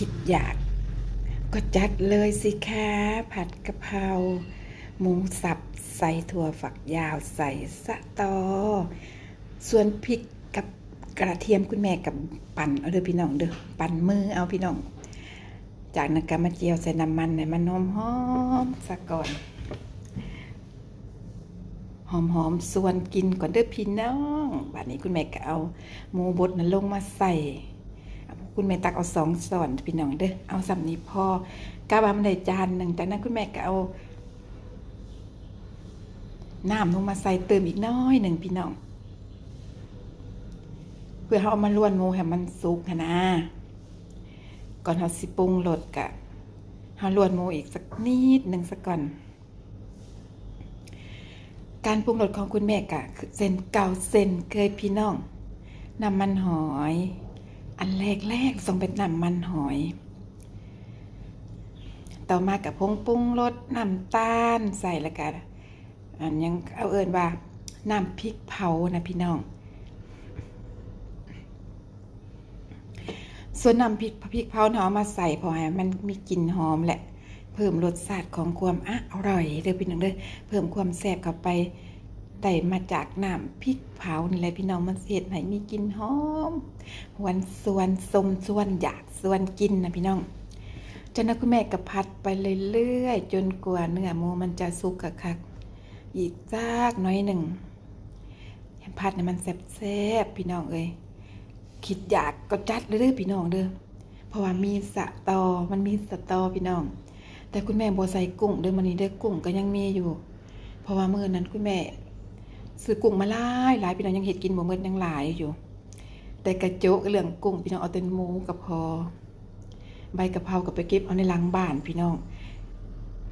คิดอยากก็จัดเลยสิคะผัดกะเพราหมูสับใส่ถั่วฝักยาวใส่สะตอส่วนพริกกับกระเทียมคุณแม่กับปั่นเอาเด้อพี่น้องเด้อปั่นมือเอาพี่น้องจากนั้นก็มาเจียวใส่น้ำมันให้มันหอมๆซะก่อนหอมๆส่วนกินก่อนเด้อพี่น้องบัดนี้คุณแม่ก็เอาหมูบดนั้นลงมาใส่คุณแม่ตักเอา2 ช้อนพี่น้องเด้อเอาสำนี้พอกะว่ามันได้จานหนึ่งจากนั้นคุณแม่ก็เอาน้ำลงมาใส่เติมอีกน้อยหนึ่งพี่น้องเพื่อเอามาล้วนหมูให้มันสุกนะก่อนเราสิปรุงรสกะเราล้วนหมูอีกสักนิดหนึ่งสักก่อนการปรุงรสของคุณแม่กะเส้นเก่าเส้นเคยพี่น้องน้ำมันหอยอันแรกส่งเป็นน้ำมันหอยต่อมากับผงปรุงรสน้ำตาลใส่แล้วกันอันยังเอาเอิญว่าน้ำพริกเผานะพี่น้องส่วนน้ำพริกเผาเนาะมาใส่พอให้มันมีกลิ่นหอมแหละเพิ่มรสชาติของความอร่อยเด้อพี่น้องเด้อเพิ่มความแซ่บเข้าไปได้มาจากน้ำพริกเผานี่แหละพี่น้องมันเสียดให้มีกลิ่นหอมหวานส่วนสมส่วนอยากส่วนกินนะพี่น้องจากนั้นคุณแม่ก็ผัดไปเรื่อยๆจนกว่าเนื้อหมูมันจะสุกคักอีกจักน้อยหนึ่งผัดให้มันแซ่บๆพี่น้องเอ้ยคิดอยากก็จัดเลยเด้อพี่น้องเด้อเพราะว่ามีสะตอมันมีสะตอพี่น้องแต่คุณแม่บ่ใส่กุ้งเด้อมื้อนี้เด้อกุ้งก็ยังมีอยู่เพราะว่ามื้อนั้นคุณแม่ซื้อกุ้งมาหลายพี่น้องยังเฮ็ดกินบ่หมดยังหลายอยู่แต่กระโจกเรื่องกุ้งพี่น้องเอาแต่หมูก็พอใบกะเพราก็ไปเก็บเอาในหลังบ้านพี่น้อง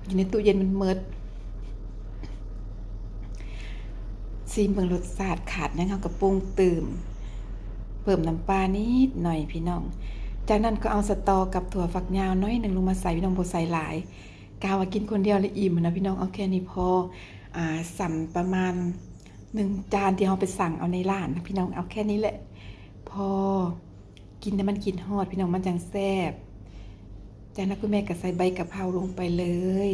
อยู่ในตู้เย็นมันหมดซีมเบิ่งรสชาติขาดยังเฮาก็ปรุงเติมเพิ่มน้ำปลานิดหน่อยพี่น้องจากนั้นก็เอาสตอกับถั่วฝักยาวน้อยหนึ่งลงมาใส่พี่น้องบ่ใส่หลายกะว่ากินคนเดียวแล้วอิ่มนะพี่น้องเอาแค่นี้พอสั่งประมาณ1 จานที่เราไปสั่งเอาในร้านนะพี่น้องเอาแค่นี้แหละพอกินแล้วมันกินฮอดพี่น้องมันจังแซ่บจากนั้นคุณแม่ก็ใส่ใบกะเพราลงไปเลย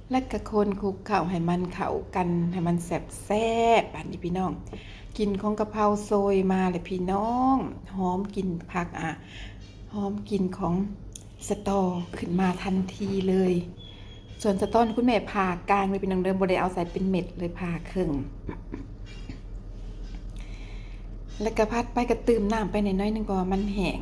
แล้วก็คนคลุกเข้าให้มันเข้ากันให้มันแซ่บๆอันนี้พี่น้องกินของกะเพราโซยมาเลยพี่น้องหอมกลิ่นผักหอมกลิ่นของสตอขึ้นมาทันทีเลยส่วนสตอคุณแม่ผ่ากลางเลยพี่น้องเดิมบ่ได้เอาใส่เป็นเม็ดเลยผ่าครึ่งแล้วก็พัดไปกระตืมน้ำไปหน่อยนึงเพราะว่ามันแห้ง